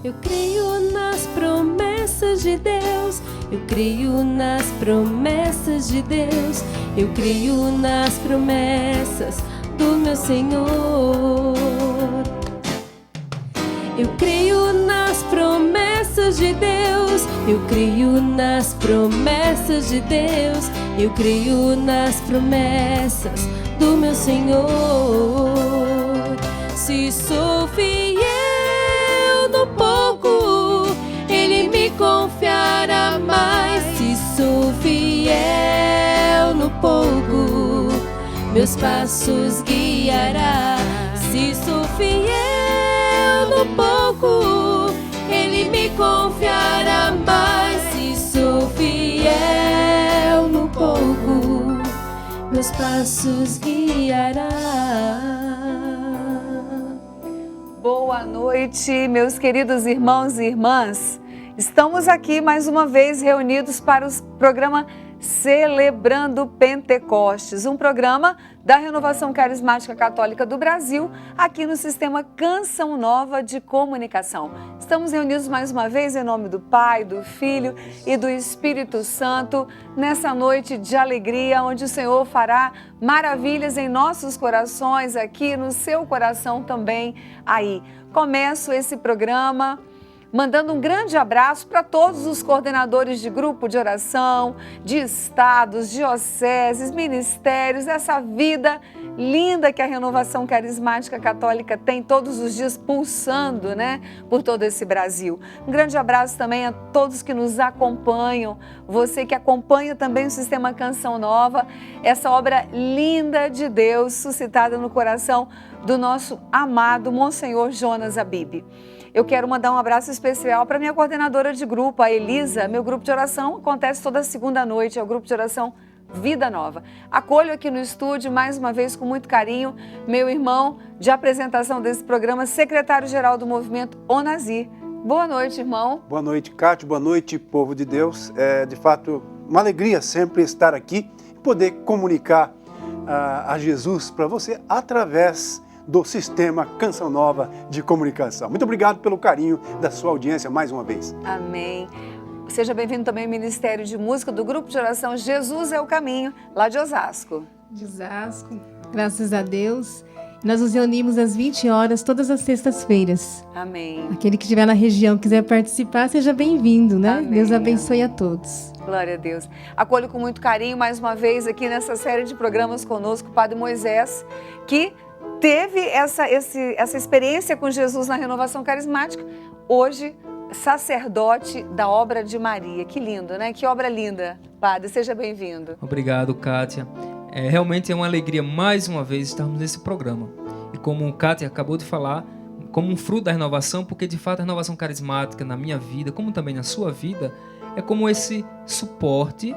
Eu creio nas promessas de Deus, eu creio nas promessas de Deus, eu creio nas promessas do meu Senhor. Eu creio nas promessas de Deus, eu creio nas promessas de Deus, eu creio nas promessas do meu Senhor. Se sou fiel no pouco, Ele me confiará mais. Se sou fiel no pouco, meus passos guiará. Se sou fiel no pouco, Ele me confiará mais. Se sou fiel no pouco, meus passos guiará. Boa noite, meus queridos irmãos e irmãs. Estamos aqui mais uma vez reunidos para o programa Celebrando Pentecostes, um programa da Renovação Carismática Católica do Brasil, aqui no Sistema Canção Nova de Comunicação. Estamos reunidos mais uma vez em nome do Pai, do Filho e do Espírito Santo, nessa noite de alegria, onde o Senhor fará maravilhas em nossos corações, aqui no seu coração também aí. Começo esse programa mandando um grande abraço para todos os coordenadores de grupo de oração, de estados, dioceses, ministérios, essa vida linda que a Renovação Carismática Católica tem todos os dias pulsando, né, por todo esse Brasil. Um grande abraço também a todos que nos acompanham, você que acompanha também o Sistema Canção Nova, essa obra linda de Deus suscitada no coração do nosso amado Monsenhor Jonas Abib. Eu quero mandar um abraço especial para minha coordenadora de grupo, a Elisa. Meu grupo de oração acontece toda segunda noite, é o grupo de oração Vida Nova. Acolho aqui no estúdio, mais uma vez, com muito carinho, meu irmão de apresentação desse programa, secretário-geral do movimento Onazir. Boa noite, irmão. Boa noite, Cátia. Boa noite, povo de Deus. É, de fato, uma alegria sempre estar aqui e poder comunicar a Jesus para você através do Sistema Canção Nova de Comunicação. Muito obrigado pelo carinho da sua audiência mais uma vez. Amém. Seja bem-vindo também ao Ministério de Música do Grupo de Oração Jesus é o Caminho, lá de Osasco. De Osasco, graças a Deus. Nós nos reunimos às 20 horas todas as sextas-feiras. Amém. Aquele que estiver na região quiser participar, seja bem-vindo, né? Amém. Deus abençoe a todos. Glória a Deus. Acolho com muito carinho mais uma vez aqui nessa série de programas conosco o Padre Moisés, que teve essa experiência com Jesus na Renovação Carismática, hoje sacerdote da obra de Maria. Que lindo, né? Que obra linda, Padre. Seja bem-vindo. Obrigado, Kátia. Realmente é uma alegria mais uma vez estarmos nesse programa. E como Kátia acabou de falar, como um fruto da renovação, porque de fato a renovação carismática na minha vida, como também na sua vida, é como esse suporte,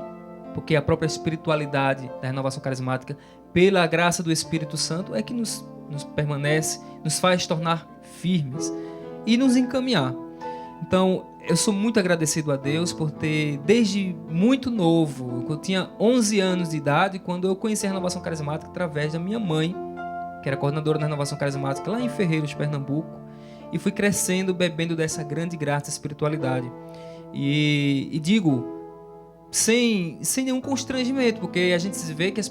porque a própria espiritualidade da renovação carismática, pela graça do Espírito Santo, é que nos permanece, nos faz tornar firmes e nos encaminhar. Então, eu sou muito agradecido a Deus por ter, desde muito novo, eu tinha 11 anos de idade, quando eu conheci a renovação carismática através da minha mãe, que era coordenadora da renovação carismática lá em Ferreiros, Pernambuco, e fui crescendo, bebendo dessa grande graça e espiritualidade. E digo, sem nenhum constrangimento, porque a gente vê que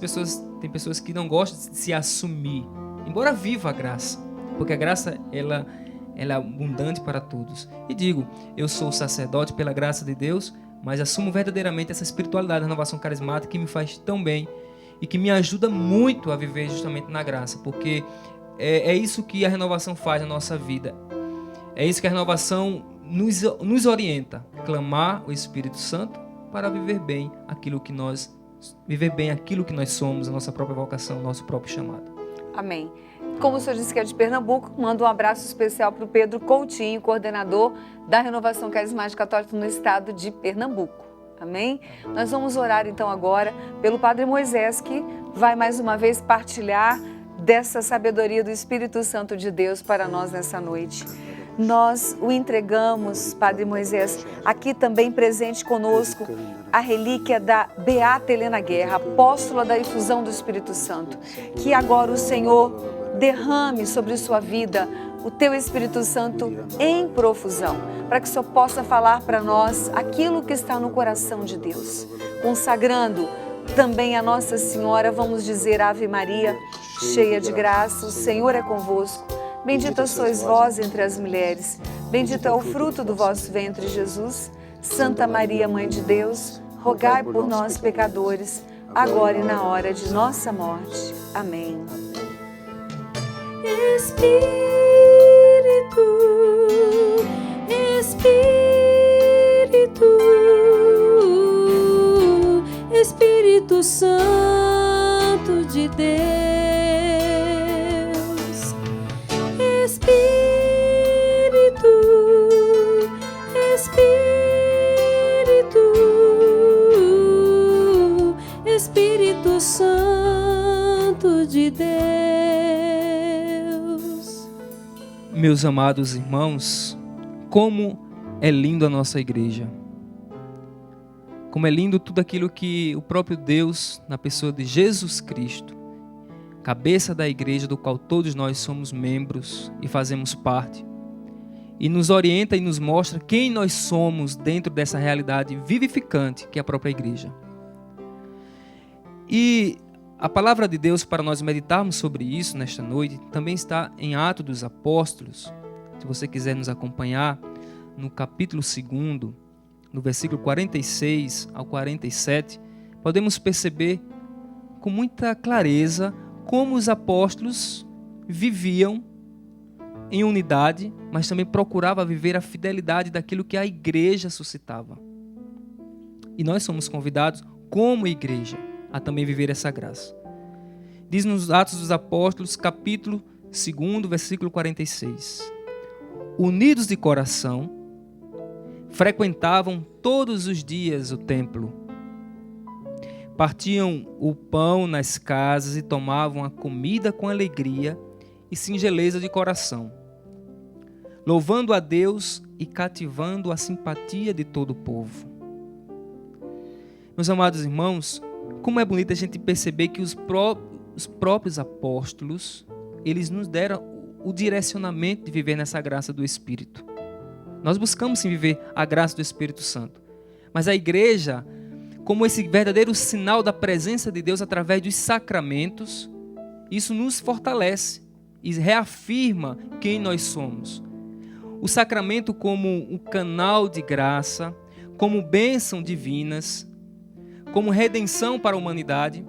tem pessoas que não gostam de se assumir, embora viva a graça, porque a graça ela é abundante para todos. E digo, eu sou sacerdote pela graça de Deus, mas assumo verdadeiramente essa espiritualidade da renovação carismática que me faz tão bem e que me ajuda muito a viver justamente na graça, porque é isso que a renovação faz na nossa vida. É isso que a renovação nos orienta, clamar o Espírito Santo para viver bem aquilo que nós somos, a nossa própria vocação, o nosso próprio chamado. Amém. Como o senhor disse que é de Pernambuco, mando um abraço especial para o Pedro Coutinho, coordenador da Renovação Carismática Católica no estado de Pernambuco. Amém? Nós vamos orar então agora pelo Padre Moisés, que vai mais uma vez partilhar dessa sabedoria do Espírito Santo de Deus para nós nessa noite. Nós o entregamos, Padre Moisés, aqui também presente conosco, a relíquia da Beata Helena Guerra, apóstola da efusão do Espírito Santo. Que agora o Senhor derrame sobre sua vida o teu Espírito Santo em profusão, para que o Senhor possa falar para nós aquilo que está no coração de Deus. Consagrando também a Nossa Senhora, vamos dizer Ave Maria, cheia de graça, o Senhor é convosco. Bendita sois vós entre as mulheres, bendito é o fruto do vosso ventre, Jesus. Santa Maria, Mãe de Deus, rogai por nós, pecadores, agora e na hora de nossa morte. Amém. Espírito, Espírito Santo de Deus, Espírito Santo de Deus. Meus amados irmãos, como é lindo a nossa igreja. Como é lindo tudo aquilo que o próprio Deus, na pessoa de Jesus Cristo, cabeça da igreja, do qual todos nós somos membros e fazemos parte, e nos orienta e nos mostra quem nós somos dentro dessa realidade vivificante que é a própria igreja. E a palavra de Deus para nós meditarmos sobre isso nesta noite também está em Atos dos Apóstolos. Se você quiser nos acompanhar, no capítulo 2, no versículo 46 ao 47, podemos perceber com muita clareza como os apóstolos viviam em unidade, mas também procuravam viver a fidelidade daquilo que a igreja suscitava. E nós somos convidados, como igreja, a também viver essa graça. Diz nos Atos dos Apóstolos, capítulo 2, versículo 46. Unidos de coração, frequentavam todos os dias o templo. Partiam o pão nas casas e tomavam a comida com alegria e singeleza de coração, louvando a Deus e cativando a simpatia de todo o povo. Meus amados irmãos, como é bonito a gente perceber que os próprios apóstolos, eles nos deram o direcionamento de viver nessa graça do Espírito. Nós buscamos sim viver a graça do Espírito Santo. Mas a igreja, como esse verdadeiro sinal da presença de Deus através dos sacramentos, isso nos fortalece e reafirma quem nós somos. O sacramento como um canal de graça, como bênção divinas, como redenção para a humanidade,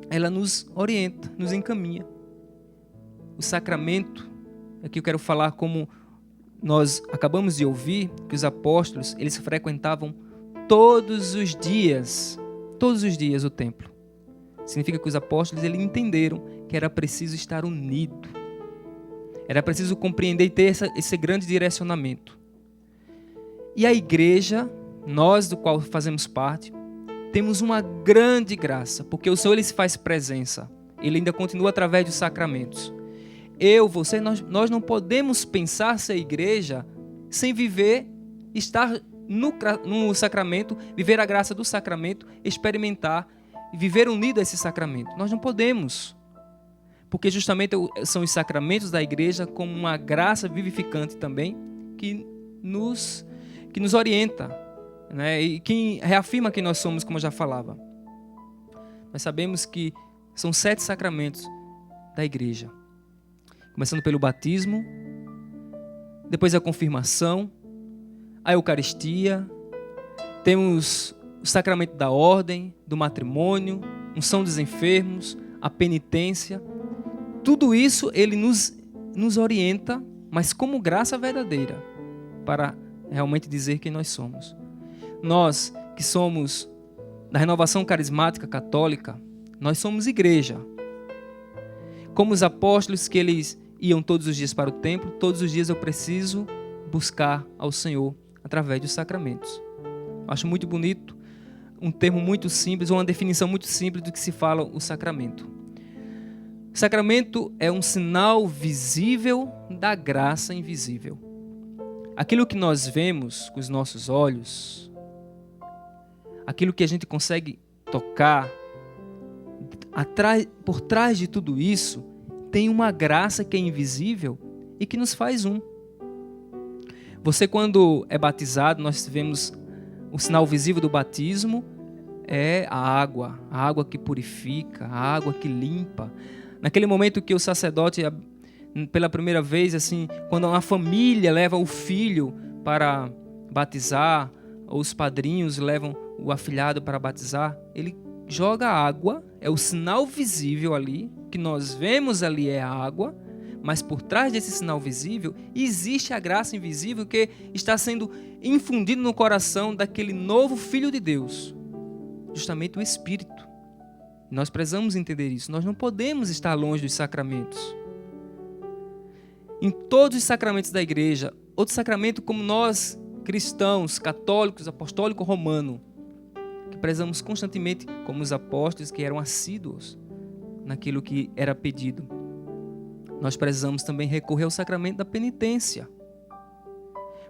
ela nos orienta, nos encaminha. O sacramento, aqui eu quero falar como nós acabamos de ouvir, que os apóstolos, eles frequentavam todos os dias o templo. Significa que os apóstolos, eles entenderam que era preciso estar unido. Era preciso compreender e ter esse grande direcionamento. E a igreja, nós do qual fazemos parte, temos uma grande graça, porque o Senhor, ele se faz presença. Ele ainda continua através dos sacramentos. Você, nós não podemos pensar ser igreja sem viver, estar no sacramento, viver a graça do sacramento, experimentar e viver unido a esse sacramento. Nós não podemos, porque justamente são os sacramentos da igreja como uma graça vivificante também que nos orienta, né? E que reafirma quem nós somos, como eu já falava. Nós sabemos que são 7 sacramentos da igreja. Começando pelo batismo, depois a confirmação, a Eucaristia, temos o sacramento da ordem, do matrimônio, unção dos enfermos, a penitência. Tudo isso ele nos orienta, mas como graça verdadeira, para realmente dizer quem nós somos. Nós que somos da renovação carismática católica, nós somos igreja. Como os apóstolos que eles iam todos os dias para o templo, todos os dias eu preciso buscar ao Senhor através dos sacramentos. Acho muito bonito, um termo muito simples, ou uma definição muito simples do que se fala o sacramento. O sacramento é um sinal visível da graça invisível. Aquilo que nós vemos com os nossos olhos, aquilo que a gente consegue tocar, por trás de tudo isso, tem uma graça que é invisível e que nos faz um. Você, quando é batizado, nós vemos o sinal visível do batismo, é a água que purifica, a água que limpa. Naquele momento que o sacerdote, pela primeira vez, assim, quando uma família leva o filho para batizar, ou os padrinhos levam o afilhado para batizar, ele joga água, é o sinal visível ali, que nós vemos ali é a água, mas por trás desse sinal visível existe a graça invisível que está sendo infundida no coração daquele novo Filho de Deus, justamente o Espírito. Nós precisamos entender isso. Nós não podemos estar longe dos sacramentos. Em todos os sacramentos da igreja, outro sacramento como nós, cristãos, católicos, apostólico romano, que prezamos constantemente como os apóstolos que eram assíduos naquilo que era pedido. Nós precisamos também recorrer ao sacramento da penitência.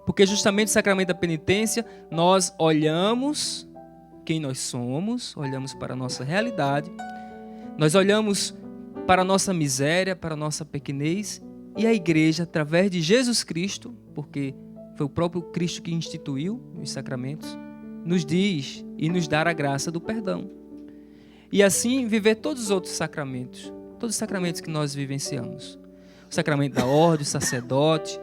Porque justamente o sacramento da penitência, nós olhamos quem nós somos, olhamos para a nossa realidade, nós olhamos para a nossa miséria, para a nossa pequenez, e a igreja, através de Jesus Cristo, porque foi o próprio Cristo que instituiu os sacramentos, nos diz e nos dá a graça do perdão. E assim viver todos os outros sacramentos, todos os sacramentos que nós vivenciamos. O sacramento da ordem, o sacerdote,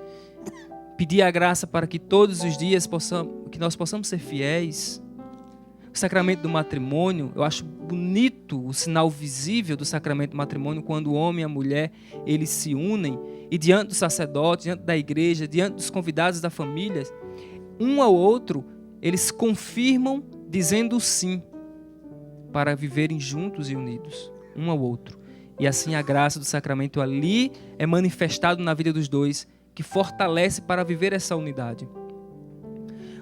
pedir a graça para que todos os dias que nós possamos ser fiéis. O sacramento do matrimônio, eu acho bonito o sinal visível do sacramento do matrimônio, quando o homem e a mulher, eles se unem e diante do sacerdote, diante da igreja, diante dos convidados da família, um ao outro, eles confirmam dizendo sim para viverem juntos e unidos, um ao outro. E assim a graça do sacramento ali é manifestado na vida dos dois, que fortalece para viver essa unidade.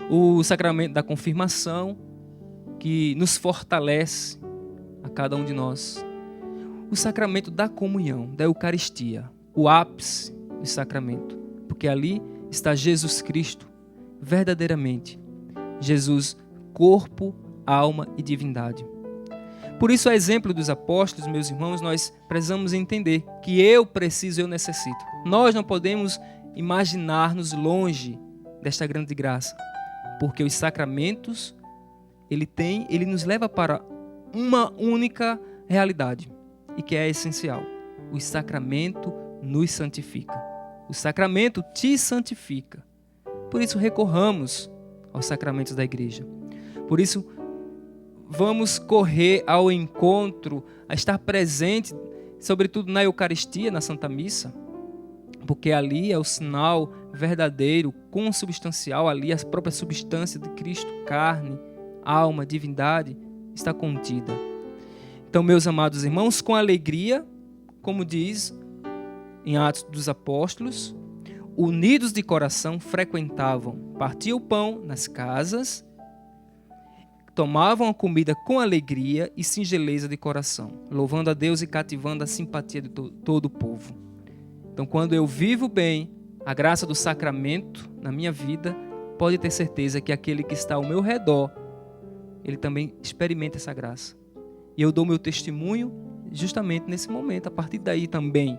O sacramento da confirmação, que nos fortalece a cada um de nós. O sacramento da comunhão, da Eucaristia, o ápice do sacramento, porque ali está Jesus Cristo, verdadeiramente. Jesus, corpo, alma e divindade. Por isso, a exemplo dos apóstolos, meus irmãos, nós precisamos entender que eu preciso, eu necessito. Nós não podemos imaginar-nos longe desta grande graça, porque os sacramentos ele nos leva para uma única realidade, e que é essencial. O sacramento nos santifica. O sacramento te santifica. Por isso, recorramos aos sacramentos da igreja. Por isso, vamos correr ao encontro, a estar presente, sobretudo na Eucaristia, na Santa Missa, porque ali é o sinal verdadeiro, consubstancial, ali a própria substância de Cristo, carne, alma, divindade, está contida. Então, meus amados irmãos, com alegria, como diz em Atos dos Apóstolos, unidos de coração, frequentavam, partiam o pão nas casas, tomavam a comida com alegria e singeleza de coração, louvando a Deus e cativando a simpatia de todo o povo. Então, quando eu vivo bem a graça do sacramento na minha vida, pode ter certeza que aquele que está ao meu redor, ele também experimenta essa graça. E eu dou meu testemunho justamente nesse momento, a partir daí também,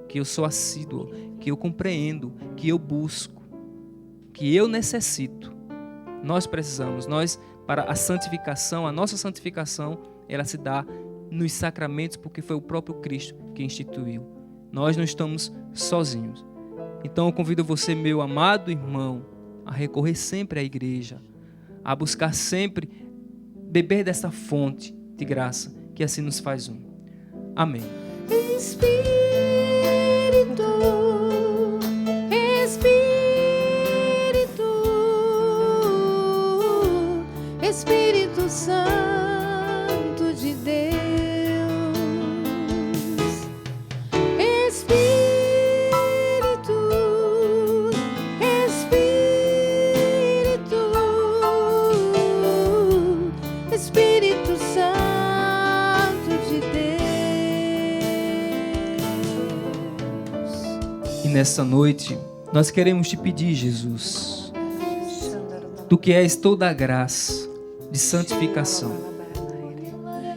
que eu sou assíduo, que eu compreendo, que eu busco, que eu necessito. Nós precisamos, para a santificação, a nossa santificação, ela se dá nos sacramentos, porque foi o próprio Cristo que instituiu. Nós não estamos sozinhos. Então eu convido você, meu amado irmão, a recorrer sempre à igreja, a buscar sempre beber dessa fonte de graça, que assim nos faz um. Amém. Espírito, Espírito Santo de Deus, Espírito Santo de Deus. nessa noite, nós queremos te pedir, Jesus, tu que és toda a graça de santificação,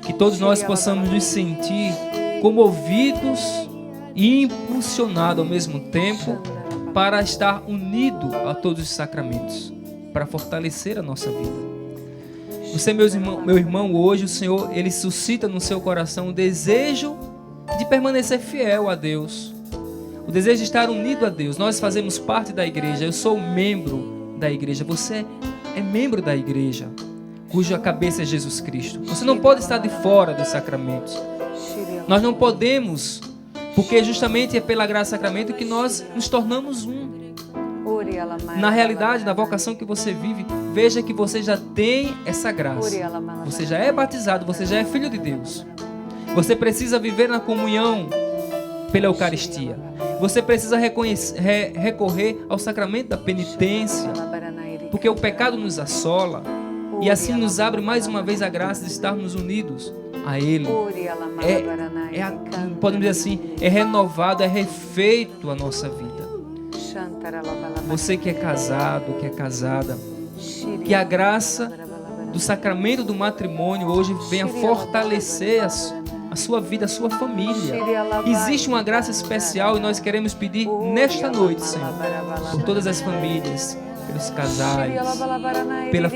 que todos nós possamos nos sentir comovidos e impulsionados ao mesmo tempo para estar unido a todos os sacramentos, para fortalecer a nossa vida. Você, meu irmão, hoje o Senhor, Ele suscita no seu coração o desejo de permanecer fiel a Deus, o desejo de estar unido a Deus. Nós fazemos parte da igreja, eu sou membro da igreja, você é membro da igreja, cuja cabeça é Jesus Cristo. Você não pode estar de fora dos sacramentos. Nós não podemos, porque justamente é pela graça do sacramento que nós nos tornamos um. Na realidade, na vocação que você vive, veja que você já tem essa graça. Você já é batizado, você já é filho de Deus. Você precisa viver na comunhão pela Eucaristia. Você precisa recorrer ao sacramento da penitência, porque o pecado nos assola e assim nos abre mais uma vez a graça de estarmos unidos a Ele. Podemos dizer assim, é renovado, é refeito a nossa vida. Você que é casado, que é casada, que a graça do sacramento do matrimônio hoje venha fortalecer a sua vida, a sua família. Existe uma graça especial e nós queremos pedir nesta noite, Senhor, por todas as famílias, pelos casais,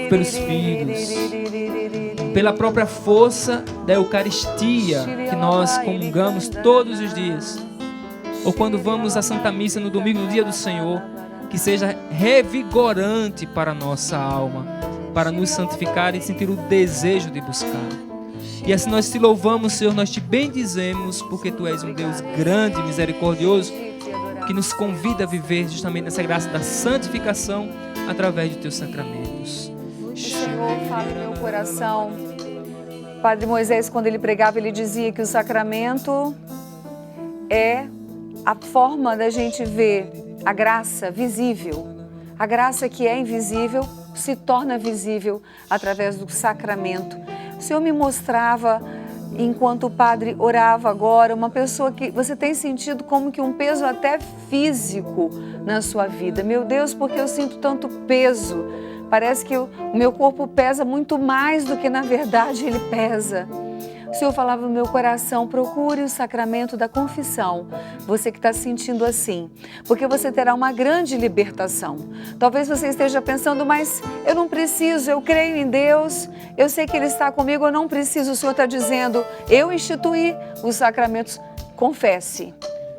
pelos filhos, pela própria força da Eucaristia que nós comungamos todos os dias, ou quando vamos à Santa Missa no domingo, no dia do Senhor, que seja revigorante para a nossa alma, para nos santificar e sentir o desejo de buscar. E assim nós te louvamos, Senhor, nós te bendizemos, porque Tu és um Deus grande e misericordioso, que nos convida a viver justamente nessa graça da santificação através de Teus sacramentos. O Senhor fala no meu coração. Padre Moisés, quando ele pregava, ele dizia que o sacramento é a forma da gente ver a graça visível. A graça que é invisível se torna visível através do sacramento. O Senhor me mostrava, enquanto o padre orava agora, uma pessoa que você tem sentido como que um peso até físico na sua vida. Meu Deus, porque eu sinto tanto peso. Parece que o meu corpo pesa muito mais do que na verdade ele pesa. O Senhor falava no meu coração, procure o sacramento da confissão, você que está sentindo assim, porque você terá uma grande libertação. Talvez você esteja pensando, mas eu não preciso, eu creio em Deus, eu sei que Ele está comigo, eu não preciso. O Senhor está dizendo, eu instituí os sacramentos. Confesse,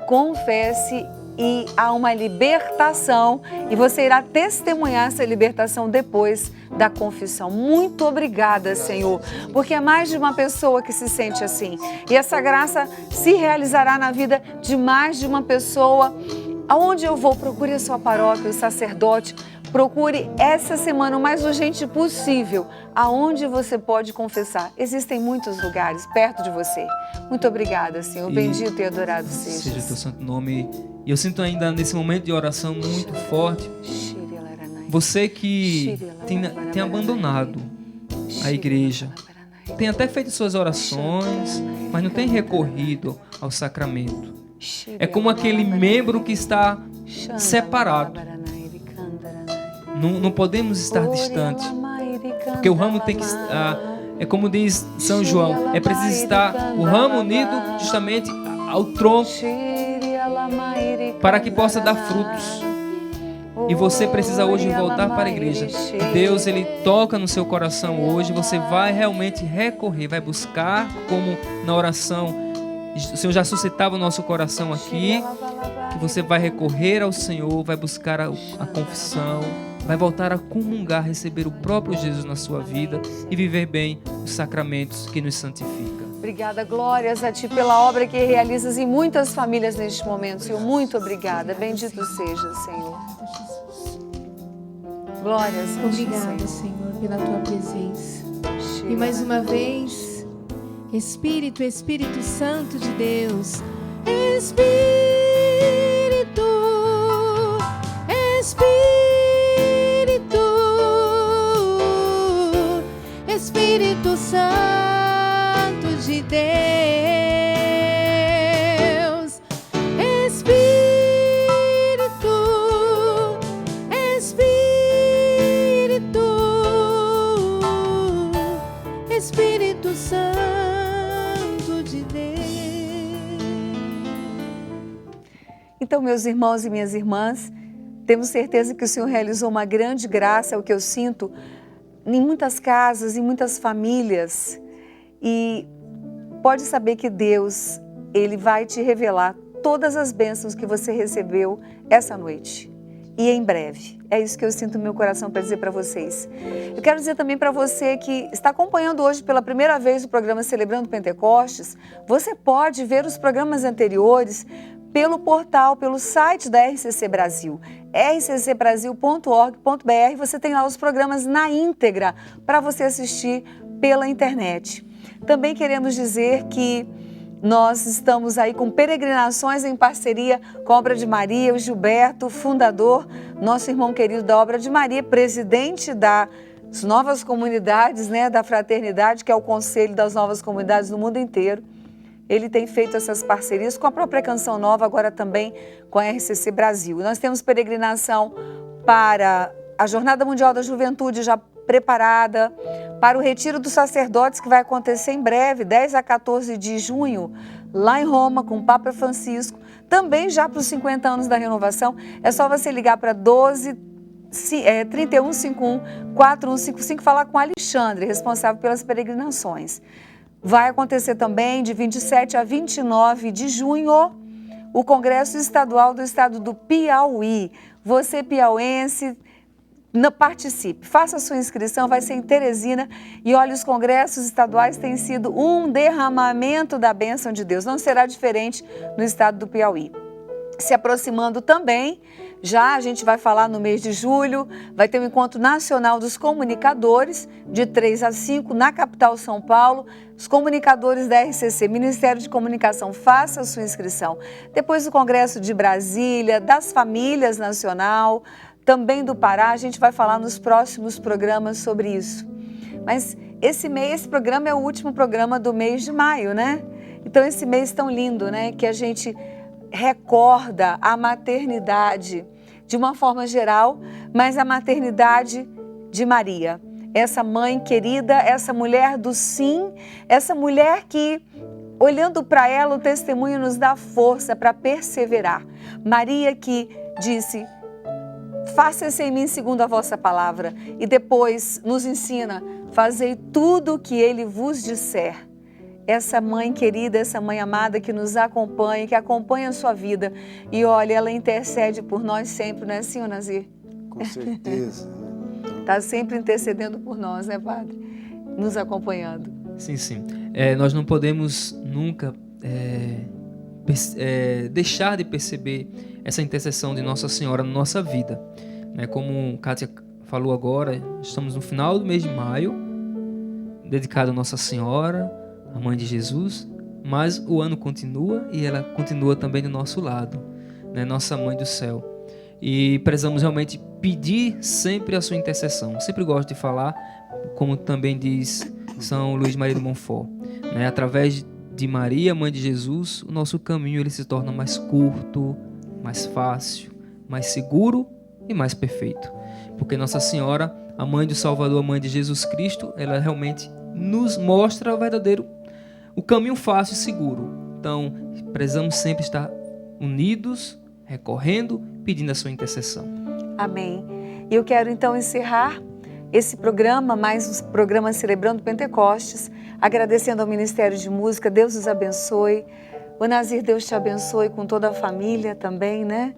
confesse e há uma libertação e você irá testemunhar essa libertação depois da confissão. Muito obrigada, Senhor, porque é mais de uma pessoa que se sente assim. E essa graça se realizará na vida de mais de uma pessoa. Aonde eu vou, procure a sua paróquia, o sacerdote, procure essa semana o mais urgente possível, aonde você pode confessar. Existem muitos lugares perto de você. Muito obrigada, Senhor. Bendito e adorado seja. Seja o Teu santo nome. E eu sinto ainda nesse momento de oração muito forte, você que tem abandonado a igreja, tem até feito suas orações, mas não tem recorrido ao sacramento. É como aquele membro que está separado. Não podemos estar distante, porque o ramo tem que estar, é como diz São João, é preciso estar o ramo unido justamente ao tronco para que possa dar frutos. E você precisa hoje voltar para a igreja. E Deus, Ele toca no seu coração hoje. Você vai realmente recorrer, vai buscar, como na oração o Senhor já suscitava o nosso coração aqui, que você vai recorrer ao Senhor, vai buscar a confissão, vai voltar a comungar, receber o próprio Jesus na sua vida e viver bem os sacramentos que nos santificam. Obrigada, glórias a Ti pela obra que realizas em muitas famílias neste momento, Senhor. Muito obrigada. Bendito seja, Senhor. Glórias a Ti, Obrigada, Senhor, pela Tua presença. E mais uma vez, Espírito, Espírito Santo de Deus, Espírito, Espírito, Espírito Santo de Deus, Espírito, Então, meus irmãos e minhas irmãs, temos certeza que o Senhor realizou uma grande graça, é o que eu sinto em muitas casas, em muitas famílias. E pode saber que Deus, Ele vai te revelar todas as bênçãos que você recebeu essa noite. E em breve. É isso que eu sinto no meu coração para dizer para vocês. Eu quero dizer também para você que está acompanhando hoje pela primeira vez o programa Celebrando Pentecostes, você pode ver os programas anteriores pelo portal, pelo site da RCC Brasil, rccbrasil.org.br. Você tem lá os programas na íntegra para você assistir pela internet. Também queremos dizer que nós estamos aí com peregrinações em parceria com a Obra de Maria, o Gilberto, fundador, nosso irmão querido da Obra de Maria, presidente das novas comunidades, né, da fraternidade, que é o Conselho das Novas Comunidades no mundo inteiro. Ele tem feito essas parcerias com a própria Canção Nova, agora também com a RCC Brasil. Nós temos peregrinação para a Jornada Mundial da Juventude já preparada, para o Retiro dos Sacerdotes, que vai acontecer em breve, 10 a 14 de junho, lá em Roma, com o Papa Francisco. Também já para os 50 anos da renovação, é só você ligar para 3151-4155, falar com Alexandre, responsável pelas peregrinações. Vai acontecer também de 27 a 29 de junho, o Congresso Estadual do Estado do Piauí. Você, piauense, participe, faça a sua inscrição, vai ser em Teresina. E olha, os congressos estaduais têm sido um derramamento da bênção de Deus. Não será diferente no estado do Piauí. Se aproximando também, já a gente vai falar no mês de julho, vai ter um encontro nacional dos comunicadores, de 3 a 5, na capital São Paulo. Os comunicadores da RCC, Ministério de Comunicação, faça a sua inscrição. Depois do Congresso de Brasília, das Famílias Nacional, também do Pará, a gente vai falar nos próximos programas sobre isso. Mas esse programa é o último programa do mês de maio, né? Então esse mês tão lindo, né? Que a gente recorda a maternidade de uma forma geral, mas a maternidade de Maria. Essa mãe querida, essa mulher do sim, essa mulher que, olhando para ela, o testemunho nos dá força para perseverar. Maria que disse: faça-se em mim segundo a vossa palavra. E depois nos ensina: fazei tudo o que ele vos disser. Essa mãe querida, essa mãe amada que nos acompanha, que acompanha a sua vida. E olha, ela intercede por nós sempre, não é assim, Nazir? Com certeza. Está sempre intercedendo por nós, né, Padre? Nos acompanhando. Sim, sim. Nós não podemos nunca deixar de perceber essa intercessão de Nossa Senhora na nossa vida. Como Kátia falou agora, estamos no final do mês de maio, dedicado a Nossa Senhora, a Mãe de Jesus, mas o ano continua e ela continua também do nosso lado, né? Nossa Mãe do Céu. E precisamos realmente pedir sempre a sua intercessão. Sempre gosto de falar, como também diz São Luís Maria de Montfort, né? Através de Maria, Mãe de Jesus, o nosso caminho ele se torna mais curto, mais fácil, mais seguro e mais perfeito. Porque Nossa Senhora, a Mãe do Salvador, a Mãe de Jesus Cristo, ela realmente nos mostra o caminho fácil e seguro. Então, precisamos sempre estar unidos, recorrendo, pedindo a sua intercessão. Amém. E eu quero então encerrar esse programa, mais o programa Celebrando Pentecostes, agradecendo ao Ministério de Música. Deus os abençoe. O Nazir, Deus te abençoe com toda a família também, né?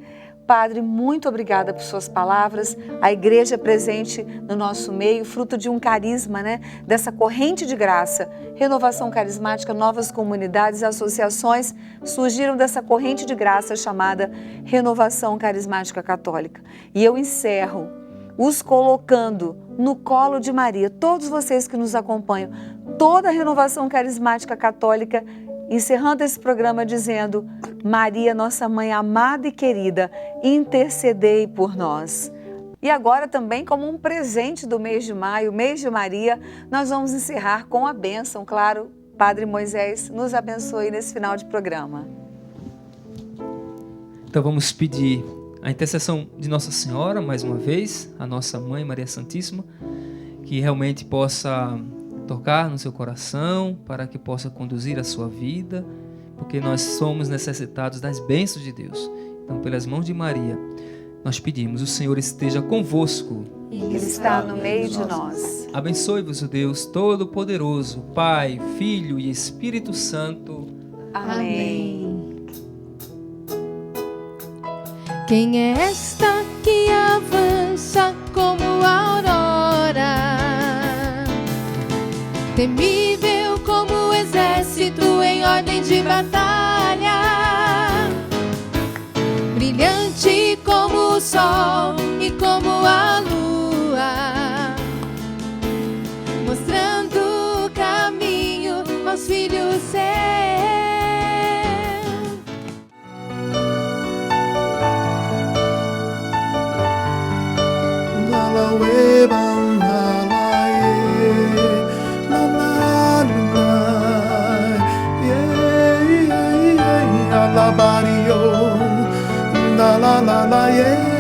Padre, muito obrigada por suas palavras. A igreja presente no nosso meio, fruto de um carisma, né? Dessa corrente de graça. Renovação carismática, novas comunidades, associações surgiram dessa corrente de graça chamada Renovação Carismática Católica. E eu encerro os colocando no colo de Maria, todos vocês que nos acompanham, toda a Renovação Carismática Católica, encerrando esse programa dizendo: Maria, nossa mãe amada e querida, intercedei por nós. E agora também, como um presente do mês de maio, mês de Maria, nós vamos encerrar com a bênção, claro. Padre Moisés, nos abençoe nesse final de programa. Então vamos pedir a intercessão de Nossa Senhora, mais uma vez, a nossa Mãe Maria Santíssima, que realmente possa tocar no seu coração, para que possa conduzir a sua vida, porque nós somos necessitados das bênçãos de Deus. Então, pelas mãos de Maria, nós pedimos, o Senhor esteja convosco. Ele está no meio de nós. Abençoe-vos o Deus Todo-Poderoso, Pai, Filho e Espírito Santo. Amém. Quem é esta que avança como a aurora, temível como o exército em ordem de batalha, brilhante como o sol e como a lua, mostrando o caminho aos filhos seus. La la la la, yeah.